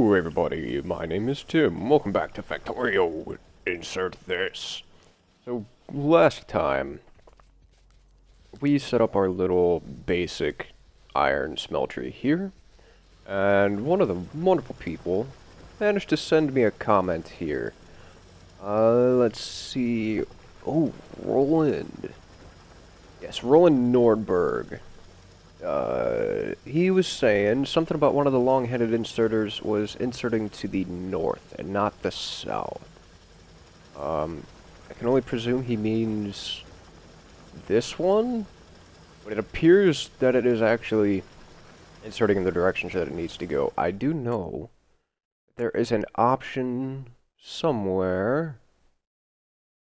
Hello everybody, my name is Tim. Welcome back to Factorio. Insert this. So, last time, we set up our little basic iron smeltery here, and one of the wonderful people managed to send me a comment here. Let's see. Oh, Roland. Yes, Roland Nordberg. He was saying something about one of the long-headed inserters was inserting to the north and not the south. I can only presume he means this one, but it appears that it is actually inserting in the direction that it needs to go. I do know there is an option somewhere.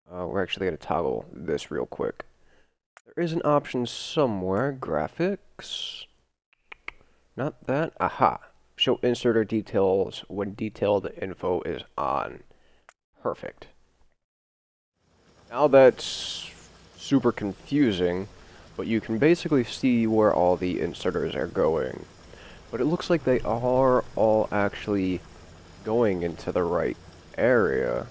We're actually going to toggle this real quick. There is an option somewhere. Graphics. Not that. Aha. Show inserter details when detailed info is on. Perfect. Now that's super confusing, but you can basically see where all the inserters are going. But it looks like they are all actually going into the right area.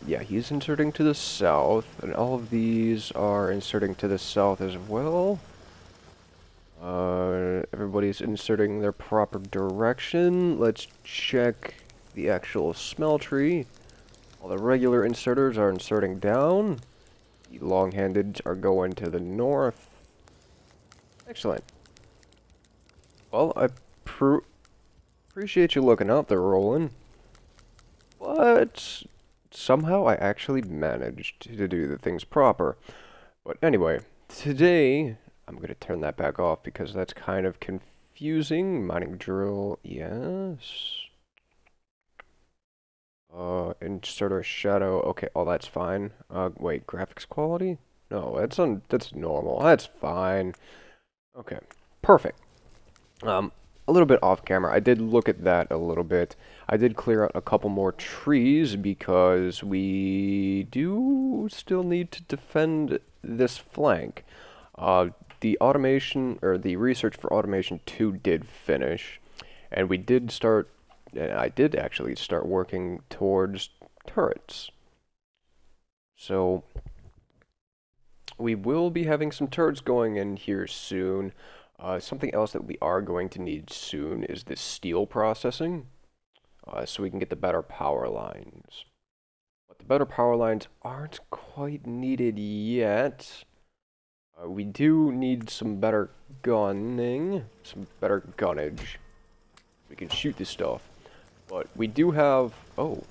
Yeah, he's inserting to the south, and all of these are inserting to the south as well. Everybody's inserting their proper direction. Let's check the actual smeltery. All the regular inserters are inserting down. The long-handed are going to the north. Excellent. Well, I appreciate you looking out there, Roland. But somehow I actually managed to do the things proper. But anyway, today I'm going to turn that back off because that's kind of confusing. Mining drill, yes. Inserter shadow, okay, oh that's fine. Wait, graphics quality? No, that's normal. That's fine. Okay, perfect. A little bit off camera, I did look at that a little bit. I did clear out a couple more trees because we do still need to defend this flank. The automation, or the research for automation 2 did finish, and we did start, and I did actually start working towards turrets. So, we will be having some turrets going in here soon. Something else that we are going to need soon is this steel processing, so we can get the better power lines. But the better power lines aren't quite needed yet. We do need some better gunning, some better gunnage. We can shoot this stuff. But we do have, we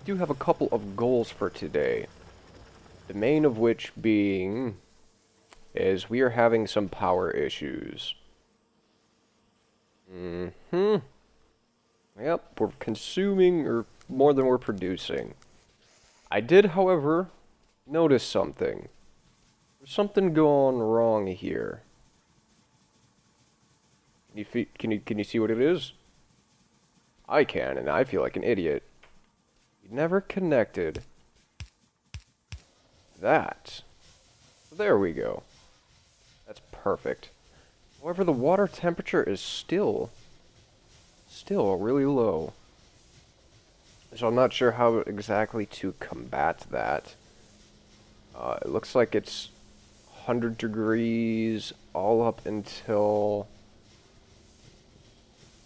do have a couple of goals for today. The main of which being is we are having some power issues. Yep, we're consuming or more than we're producing. I did, however, notice something. There's something going wrong here. Can you see what it is? I can, and I feel like an idiot. We never connected that. There we go. That's perfect. However, the water temperature is still really low. So I'm not sure how exactly to combat that. It looks like it's 100 degrees all up until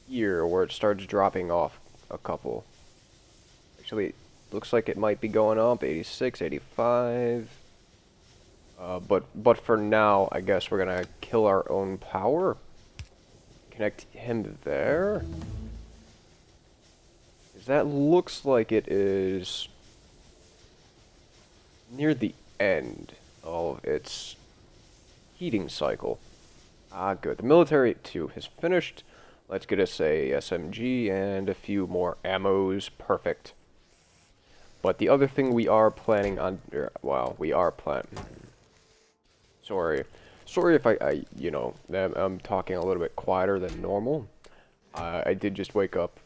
here, where it starts dropping off a couple. Actually, it looks like it might be going up, 86, 85. But for now, I guess we're gonna kill our own power. Connect him there. 'Cause that looks like it is near the end of its heating cycle. Ah, good. The military 2 has finished. Let's get us a SMG and a few more ammos. Perfect. But the other thing we are planning on, well, we are planning. Sorry if I'm talking a little bit quieter than normal. I did just wake up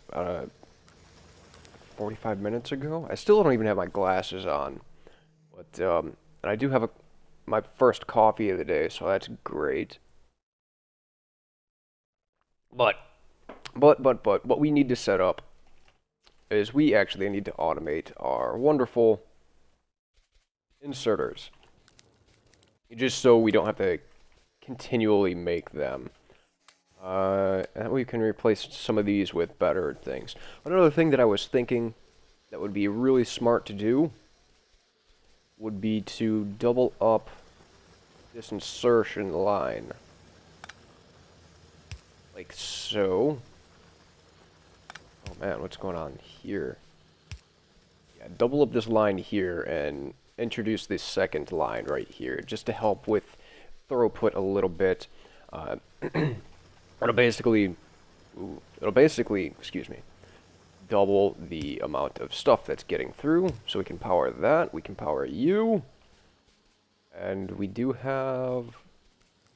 45 minutes ago. I still don't even have my glasses on. But, and I do have my first coffee of the day, so that's great. But, what we need to set up is we actually need to automate our wonderful inserters. Just so we don't have to continually make them. And we can replace some of these with better things. Another thing that I was thinking that would be really smart to do would be to double up this insertion line. Like so. Oh man, what's going on here? Yeah, double up this line here and introduce this second line right here, just to help with throughput a little bit. It'll basically, excuse me, double the amount of stuff that's getting through. So we can power that, we can power you, and we do have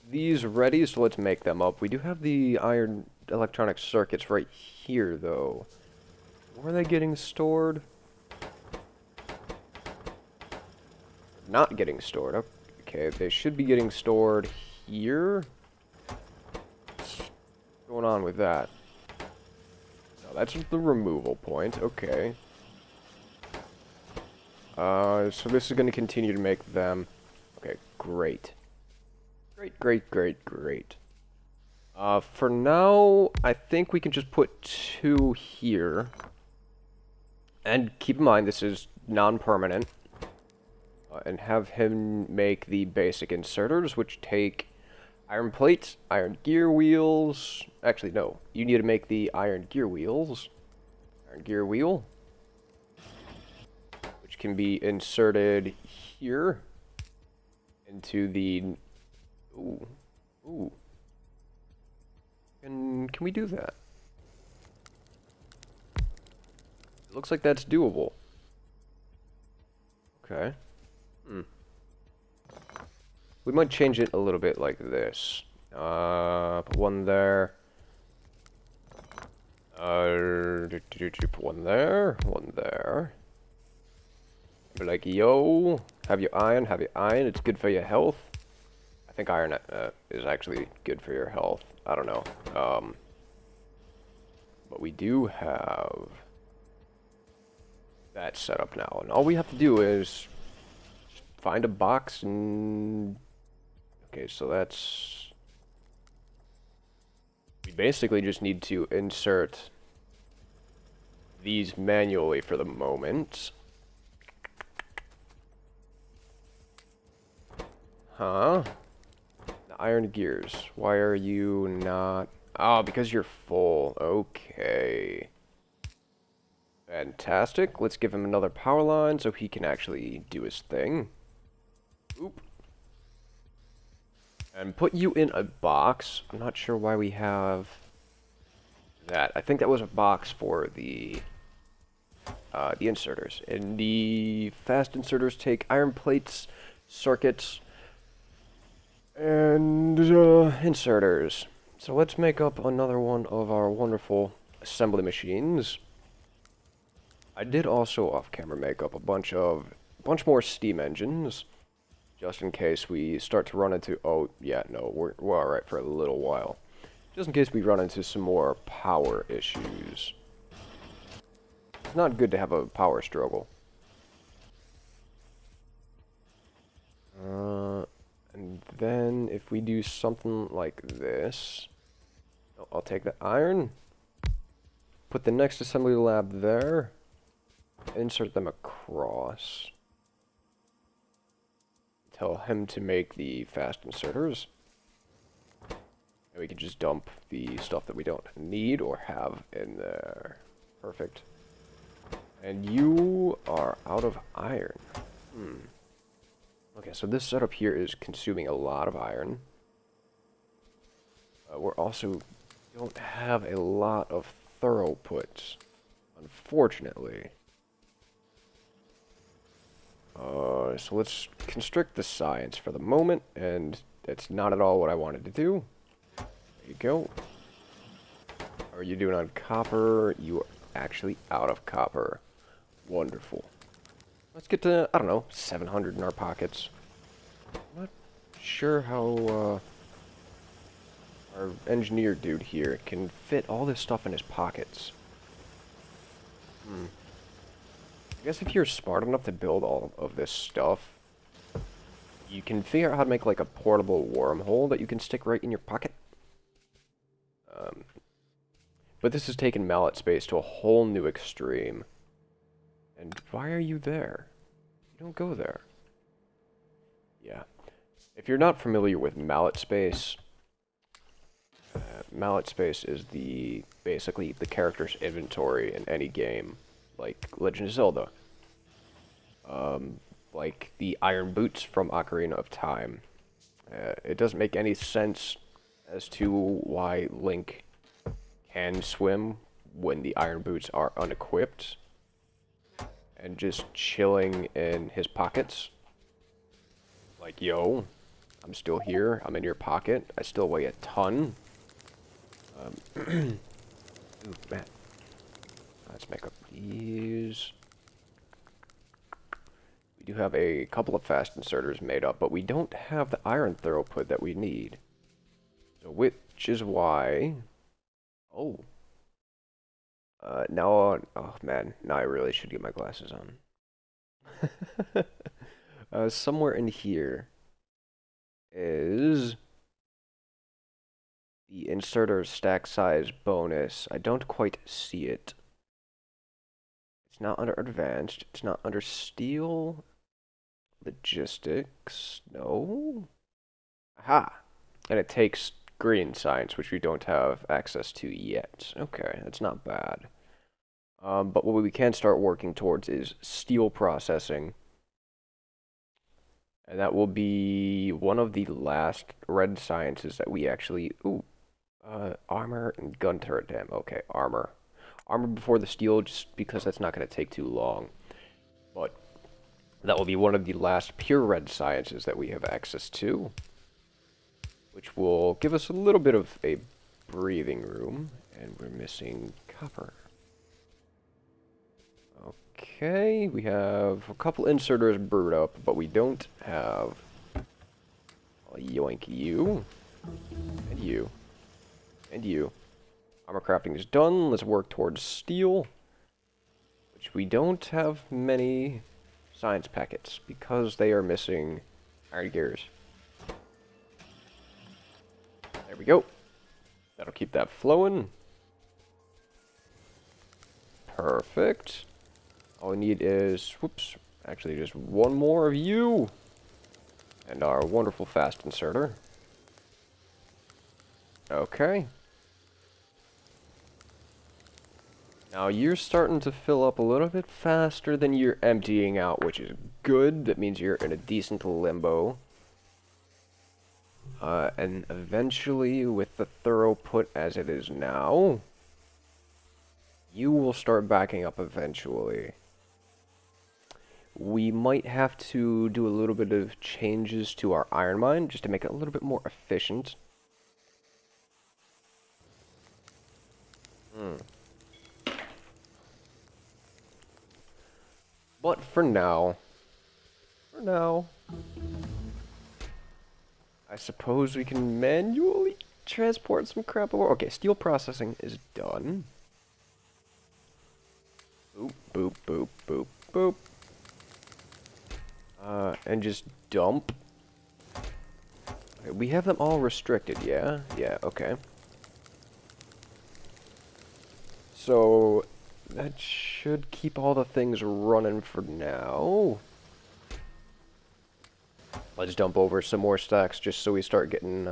these ready, so let's make them up. We do have the iron electronic circuits right here, though. Where are they getting stored? Not getting stored. Okay, they should be getting stored here. What's going on with that? No, that's the removal point. Okay. So this is going to continue to make them... Okay, great. Great. For now, I think we can just put 2 here. And keep in mind, this is non-permanent. And have him make the basic inserters, which take iron plates, iron gear wheels. Actually, no. You need to make the iron gear wheels. Iron gear wheel. Which can be inserted here. Into the... Ooh. And can we do that? It looks like that's doable. Okay. We might change it a little bit like this. Put one there. Put one there. One there. Be like, yo, have your iron, it's good for your health. I think iron is actually good for your health. I don't know. But we do have that set up now. And all we have to do is find a box and... Okay, so that's... We basically just need to insert these manually for the moment. Huh? The iron gears. Why are you not... Oh, because you're full. Okay. Fantastic. Let's give him another power line so he can actually do his thing. Oop. And put you in a box. I'm not sure why we have that. I think that was a box for the inserters. And the fast inserters take iron plates, circuits, and inserters. So let's make up another one of our wonderful assembly machines. I did also off-camera make up a bunch more steam engines, just in case we start to run into... Oh, yeah, no, we're alright for a little while. Just in case we run into some more power issues. It's not good to have a power struggle. And then if we do something like this... Oh, I'll take the iron. Put the next assembly lab there. Insert them across. Tell him to make the fast inserters. And we can just dump the stuff that we don't need or have in there. Perfect. And you are out of iron. Okay, so this setup here is consuming a lot of iron. We're also don't have a lot of throughput, unfortunately. So let's constrict the science for the moment, and that's not at all what I wanted to do. There you go. How are you doing on copper? You are actually out of copper. Wonderful. Let's get to, I don't know, 700 in our pockets. I'm not sure how our engineer dude here can fit all this stuff in his pockets. I guess if you're smart enough to build all of this stuff, you can figure out how to make like a portable wormhole that you can stick right in your pocket. But this has taken mallet space to a whole new extreme. And why are you there? You don't go there. Yeah. If you're not familiar with mallet space is basically the character's inventory in any game, like Legend of Zelda. Like the iron boots from Ocarina of Time. It doesn't make any sense as to why Link can swim when the iron boots are unequipped and just chilling in his pockets. Like, yo, I'm still here, I'm in your pocket, I still weigh a ton. Ooh, man. Let's make up these. We do have a couple of fast inserters made up, but we don't have the iron throughput that we need. So, which is why... Oh. Now, oh man, now I really should get my glasses on. Somewhere in here is the inserter stack size bonus. I don't quite see it. It's not under advanced. It's not under steel. Logistics. No. Aha! And it takes green science, which we don't have access to yet. Okay, that's not bad. But what we can start working towards is steel processing. And that will be one of the last red sciences that we actually... Ooh. Armor and gun turret, damn. Okay, armor. Armor before the steel, just because that's not going to take too long. But that will be one of the last pure red sciences that we have access to, which will give us a little bit of a breathing room. And we're missing copper. Okay, we have a couple inserters brewed up, but we don't have... I'll yoink you. And you. And you. Armor crafting is done. Let's work towards steel, which we don't have many science packets because they are missing iron gears. There we go. That'll keep that flowing. Perfect. All we need is, whoops, actually just one more of you. And our wonderful fast inserter. Okay. Now you're starting to fill up a little bit faster than you're emptying out, which is good. That means you're in a decent limbo. And eventually, with the throughput as it is now, you will start backing up eventually. We might have to do a little bit of changes to our iron mine just to make it a little bit more efficient. But for now, I suppose we can manually transport some crap over. Okay, steel processing is done. Boop, boop, boop, boop, boop. And just dump. Okay, we have them all restricted, yeah? Yeah, okay. So, that should keep all the things running for now. Let's dump over some more stacks just so we start getting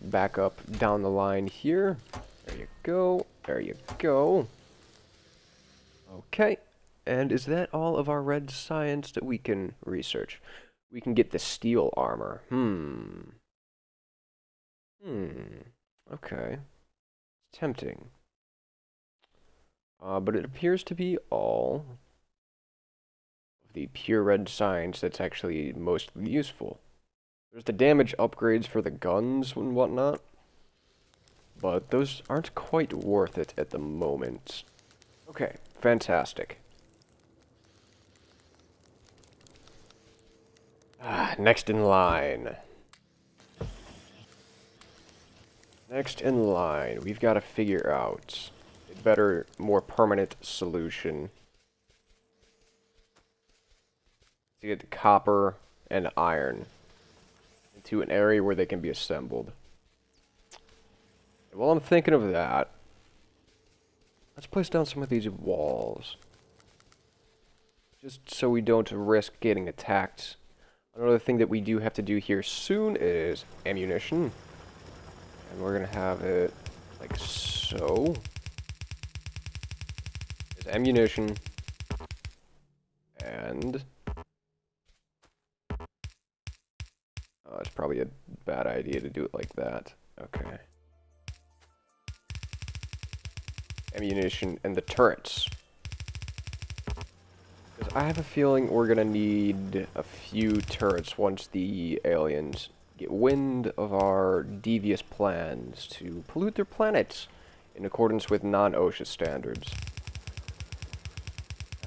back up down the line here. There you go. There you go. Okay. And is that all of our red science that we can research? We can get the steel armor. Okay. Tempting. But it appears to be all of the pure red science that's actually most useful. There's the damage upgrades for the guns and whatnot, but those aren't quite worth it at the moment. Okay, fantastic. Next in line. Next in line, we've got to figure out a better, more permanent solution to get the copper and iron into an area where they can be assembled. And while I'm thinking of that, let's place down some of these walls. Just so we don't risk getting attacked. Another thing that we do have to do here soon is ammunition. And we're going to have it like so. There's ammunition. And... oh, it's probably a bad idea to do it like that. Okay. Ammunition and the turrets. Because I have a feeling we're going to need a few turrets once the aliens get wind of our devious plans to pollute their planets in accordance with non-OSHA standards.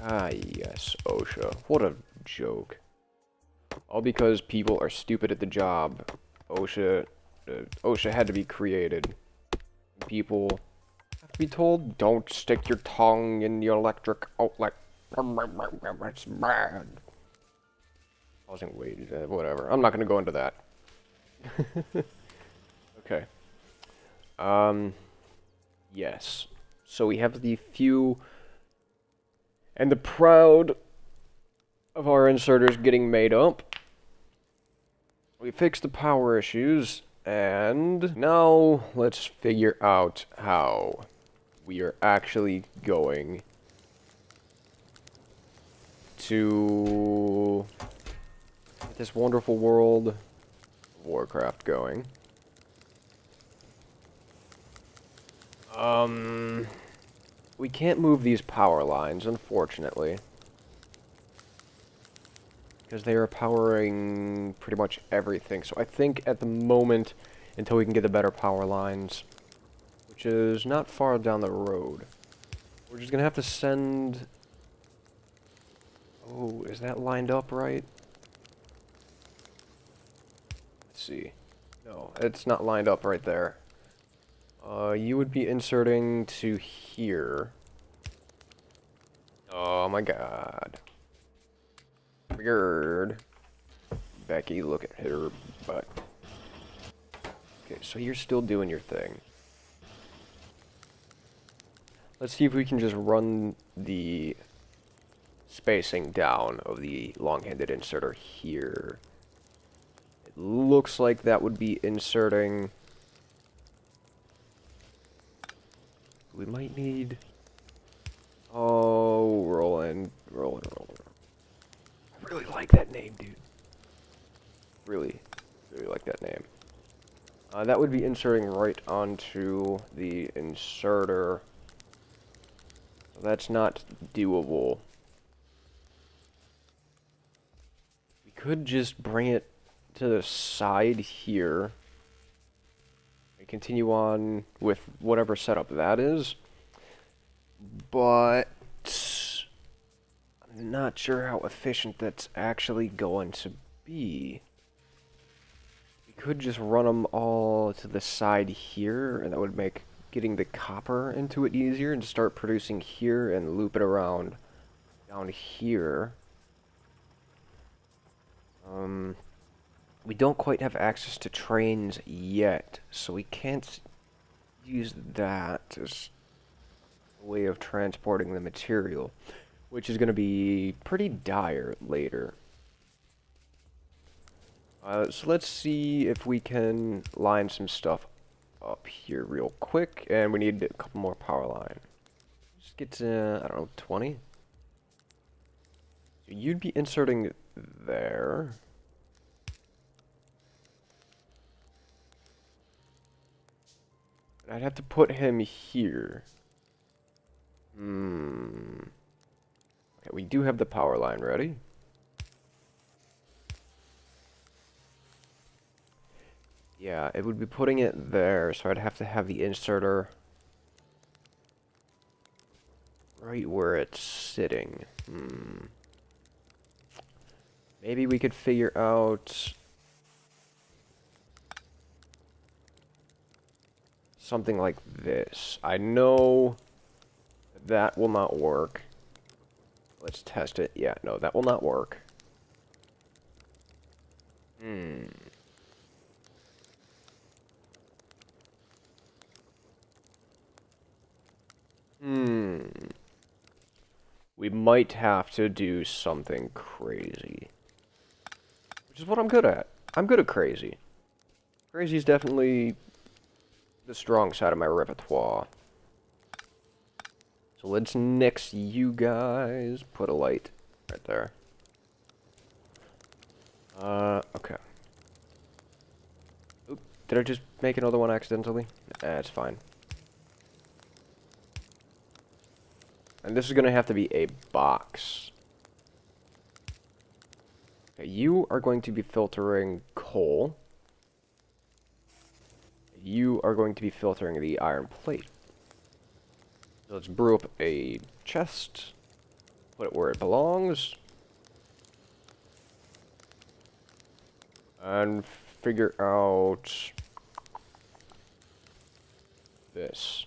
Ah, yes, OSHA. What a joke. All because people are stupid at the job. OSHA had to be created. People have to be told, don't stick your tongue in the electric outlet. It's bad. I wasn't waiting. Whatever. I'm not going to go into that. Okay. Yes. So we have the few and the proud of our inserters getting made up. We fixed the power issues, and now let's figure out how we are actually going to get this wonderful world of Warcraft going. We can't move these power lines, unfortunately, because they are powering pretty much everything. So I think at the moment, until we can get the better power lines, which is not far down the road, we're just gonna have to send... oh, is that lined up right? Let's see. No, it's not lined up right there. You would be inserting to here. Oh my god. Weird. Becky, look at her butt. Okay, so you're still doing your thing. Let's see if we can just run the spacing down of the long-handed inserter here. It looks like that would be inserting... we might need... oh, Roland. I really like that name, dude. Really like that name. That would be inserting right onto the inserter. So that's not doable. We could just bring it to the side here and continue on with whatever setup that is. But I'm not sure how efficient that's actually going to be. We could just run them all to the side here, and that would make getting the copper into it easier, and start producing here and loop it around down here. We don't quite have access to trains yet, so we can't use that as a way of transporting the material, which is going to be pretty dire later. So let's see if we can line some stuff up here real quick, and we need a couple more power line. Just get to, I don't know, 20? So you'd be inserting there. I'd have to put him here. Okay, we do have the power line ready. Yeah, it would be putting it there, so I'd have to have the inserter right where it's sitting. Maybe we could figure out... something like this. I know that will not work. Let's test it. Yeah, no, that will not work. We might have to do something crazy. Which is what I'm good at. I'm good at crazy. Crazy is definitely the strong side of my repertoire. So let's nix you guys. Put a light right there. Okay. Oop, did I just make another one accidentally? It's fine. And this is gonna have to be a box. Okay, you are going to be filtering coal. You are going to be filtering the iron plate. So let's brew up a chest. Put it where it belongs. And figure out this.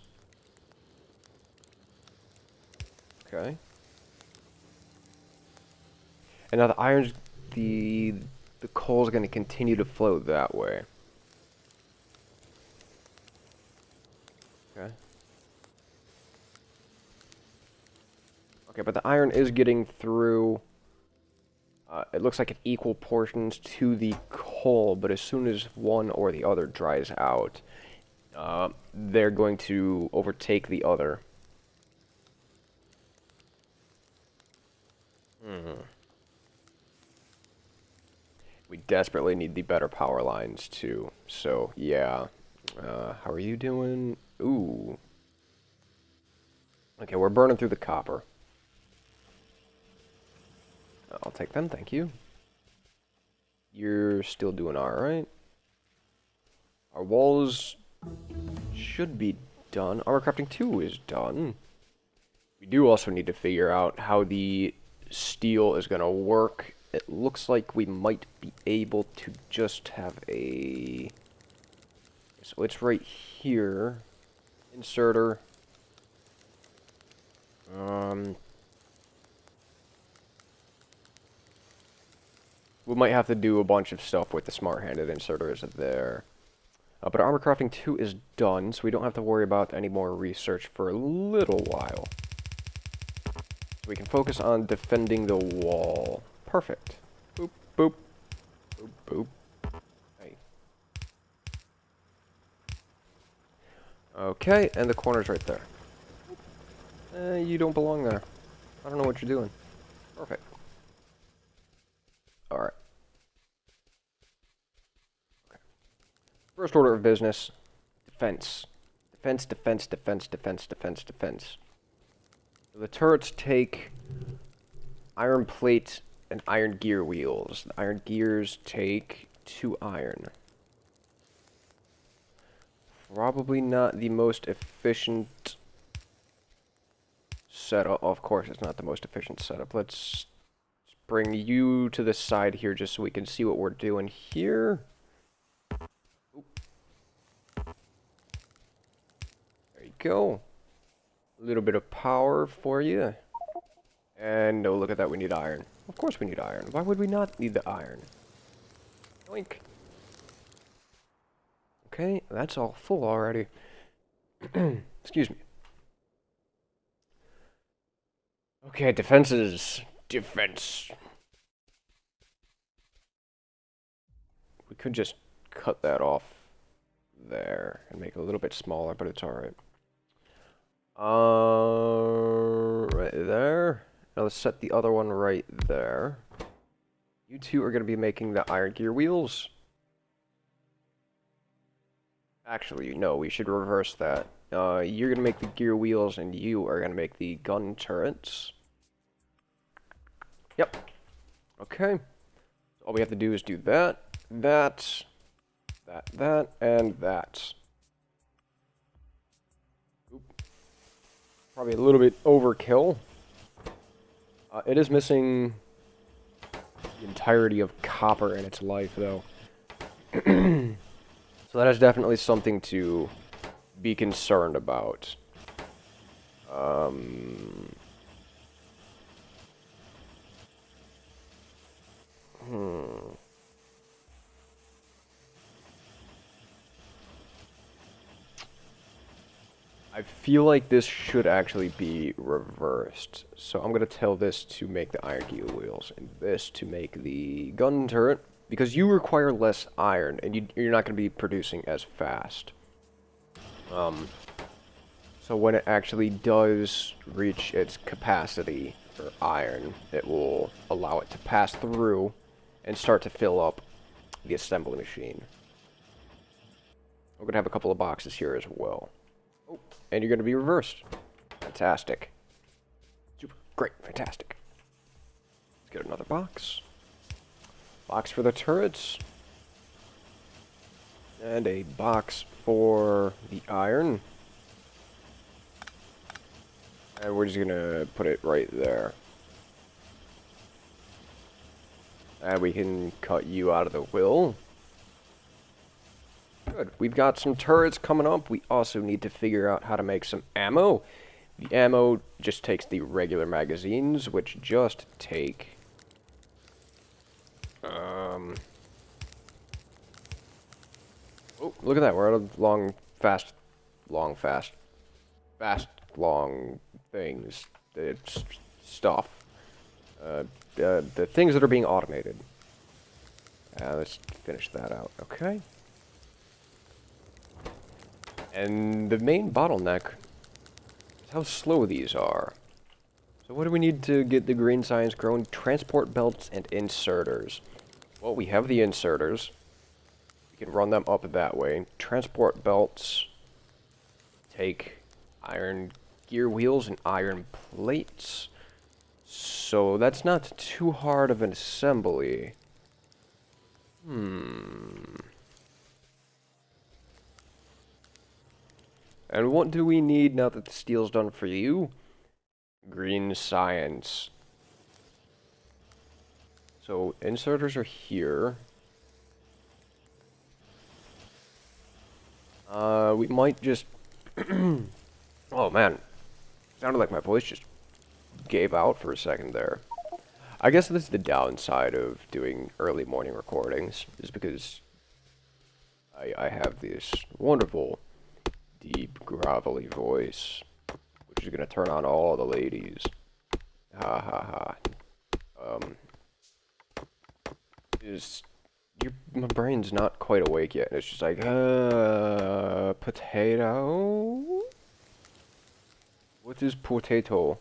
Okay. And now the iron's the coal's going to continue to flow that way. Okay. Okay, but the iron is getting through. It looks like in equal portions to the coal, but as soon as one or the other dries out, they're going to overtake the other. We desperately need the better power lines, too. So, yeah. How are you doing? Ooh. Okay, we're burning through the copper. I'll take them, thank you. You're still doing alright. Our walls should be done. Armor crafting 2 is done. We do also need to figure out how the steel is going to work. It looks like we might be able to just have a... So it's right here. Inserter. We might have to do a bunch of stuff with the smart-handed inserters there. But armor crafting 2 is done, so we don't have to worry about any more research for a little while. So we can focus on defending the wall. Perfect. Boop, boop. Boop, boop. Hey. Okay, and the corner's right there. You don't belong there. I don't know what you're doing. Perfect. Alright. Okay. First order of business. Defense. Defense, defense, defense, defense, defense, defense. The turrets take iron plate and iron gear wheels. The iron gears take 2 iron. Probably not the most efficient setup. Of course, it's not the most efficient setup. Let's bring you to the side here just so we can see what we're doing here. Oop. There you go. A little bit of power for you. And no, look at that, we need iron. Of course we need iron. Why would we not need the iron? Oink. Okay, that's all full already. Excuse me. Okay, defenses. Defense. We could just cut that off there and make it a little bit smaller, but it's alright. Right there. Now let's set the other one right there. You two are going to be making the iron gear wheels. Actually, no, we should reverse that. You're going to make the gear wheels, and you are going to make the gun turrets. Yep. Okay. All we have to do is do that, that, and that. Oop. Probably a little bit overkill. It is missing the entirety of copper in its life, though. So that is definitely something to be concerned about. Hmm. I feel like this should actually be reversed. So I'm going to tell this to make the iron gear wheels and this to make the gun turret. Because you require less iron and you're not going to be producing as fast. So when it actually does reach its capacity for iron, it will allow it to pass through and start to fill up the assembly machine. We're going to have a couple of boxes here as well. Oh, and you're going to be reversed. Fantastic. Super. Great. Fantastic. Let's get another box. Box for the turrets. And a box for the iron. And we're just going to put it right there. And we can cut you out of the will. Good. We've got some turrets coming up. We also need to figure out how to make some ammo. The ammo just takes the regular magazines, which just take... Oh, look at that. We're out of long things. It's stuff. The things that are being automated. Let's finish that out. Okay. And the main bottleneck is how slow these are. So what do we need to get the green science grown? Transport belts and inserters. Well, we have the inserters. We can run them up that way. Transport belts take iron gear wheels and iron plates. So that's not too hard of an assembly. And what do we need now that the steel's done for you? Green science. So inserters are here. We might just... Oh man, sounded like my voice just gave out for a second there. I guess this is the downside of doing early morning recordings, is because I have this wonderful, deep, gravelly voice, which is gonna turn on all the ladies. Ha ha ha. My brain's not quite awake yet. It's just like, potato? What is potato?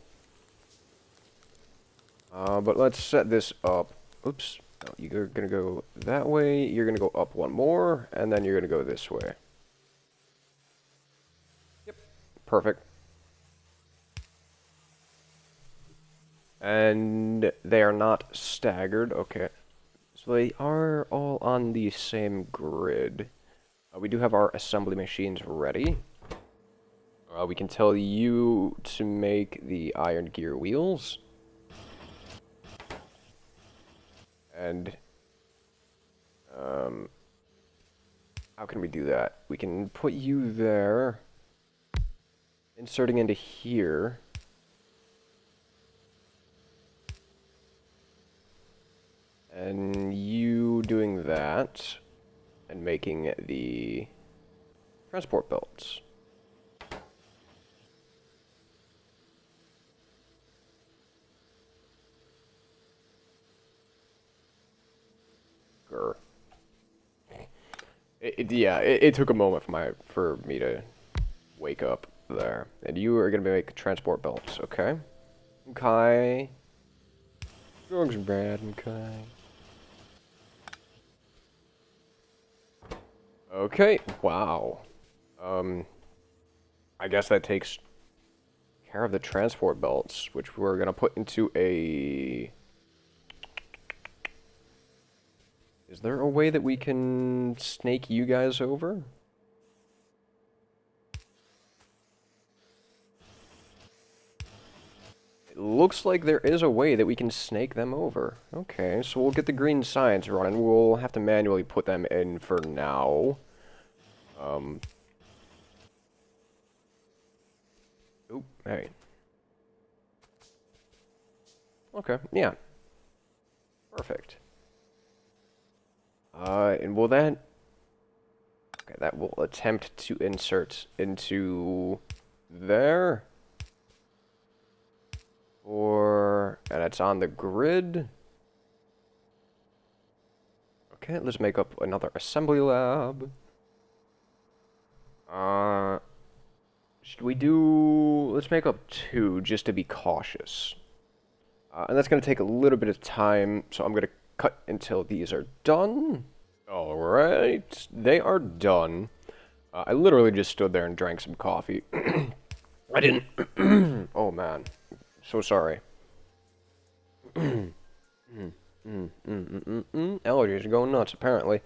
But let's set this up. Oops. No, you're gonna go that way, you're gonna go up one more, and then you're gonna go this way. Yep. Perfect. And they are not staggered. Okay. So they are all on the same grid. We do have our assembly machines ready. We can tell you to make the iron gear wheels. And, how can we do that? We can put you there, inserting into here. And you doing that, and making the transport belts. It took a moment for me to wake up there. And you are gonna make transport belts, okay? Okay. Drugs are bad, okay. Okay, wow. I guess that takes care of the transport belts, which we're gonna put into a... Is there a way that we can snake you guys over? It looks like there is a way that we can snake them over. Okay, so we'll get the green signs running. We'll have to manually put them in for now. Oop, hey. Okay, yeah. Perfect. And will that... Okay, that will attempt to insert into there. And it's on the grid. Okay, let's make up another assembly lab. Should we do... Let's make up 2, just to be cautious. And that's going to take a little bit of time, so I'm going to cut until these are done. Alright, they are done. I literally just stood there and drank some coffee. I didn't... Oh, man. So sorry. Allergies are going nuts, apparently.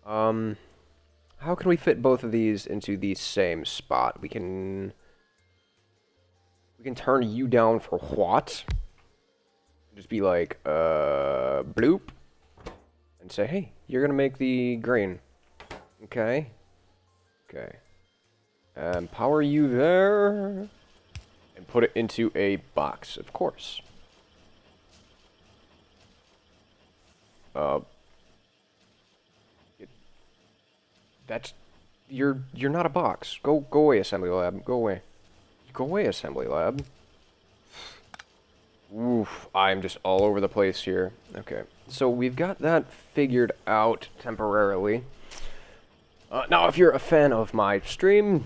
How can we fit both of these into the same spot? We can turn you down for what? Just be like, bloop. And say, hey, you're gonna make the green. Okay. Okay. Power you there. And put it into a box, of course. That's... You're not a box. Go away, assembly lab. Go away. Go away, assembly lab. Oof, I'm just all over the place here. Okay, so we've got that figured out temporarily. Now, if you're a fan of my stream,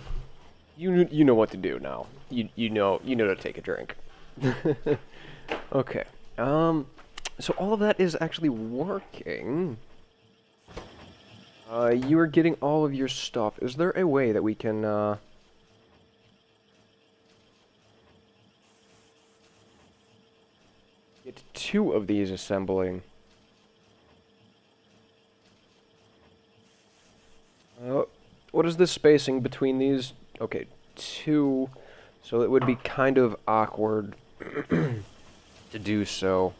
you know what to do now. You know to take a drink. Okay. So all of that is actually working. You are getting all of your stuff. Is there a way that we can get 2 of these assembling? What is the spacing between these? Okay, 2. So it would be kind of awkward to do so.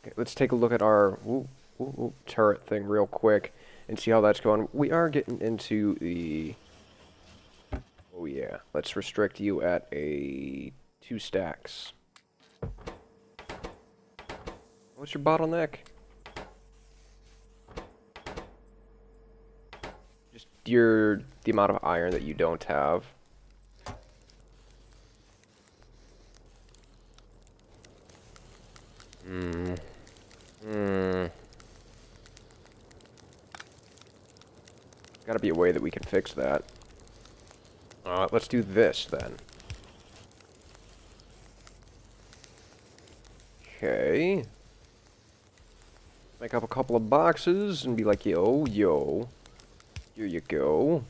Okay, let's take a look at our turret thing real quick and see how that's going. We are getting into the... Oh yeah, let's restrict you at a 2 stacks. What's your bottleneck? Just the amount of iron that you don't have. Gotta be a way that we can fix that. Let's do this then. Okay. Make up a couple of boxes and be like, yo, here you go.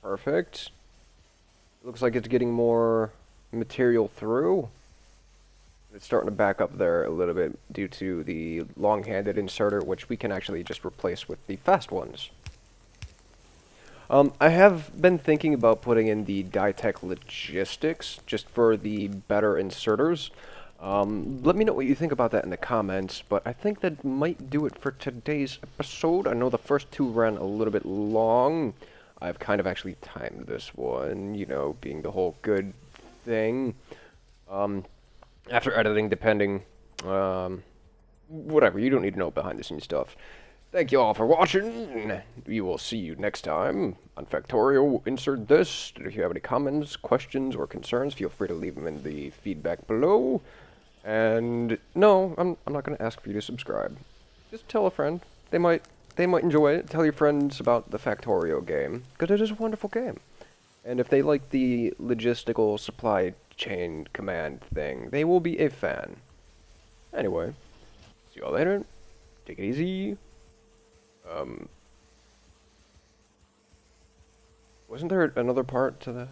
Perfect. Looks like it's getting more material through. It's starting to back up there a little bit due to the long-handed inserter, which we can actually just replace with the fast ones. I have been thinking about putting in the Ditech Logistics, just for the better inserters. Let me know what you think about that in the comments, but I think that might do it for today's episode. I know the first 2 ran a little bit long. I've kind of actually timed this one, you know, being the whole good thing. After editing, depending, whatever, you don't need to know behind the scenes stuff. Thank you all for watching. We will see you next time on Factorio. Insert this. If you have any comments, questions, or concerns, feel free to leave them in the feedback below. And no, I'm not going to ask for you to subscribe. Just tell a friend. They might enjoy it. Tell your friends about the Factorio game, because it is a wonderful game. And if they like the logistical supply chain command thing, they will be a fan. Anyway, see y'all later. Take it easy. Wasn't there another part to that?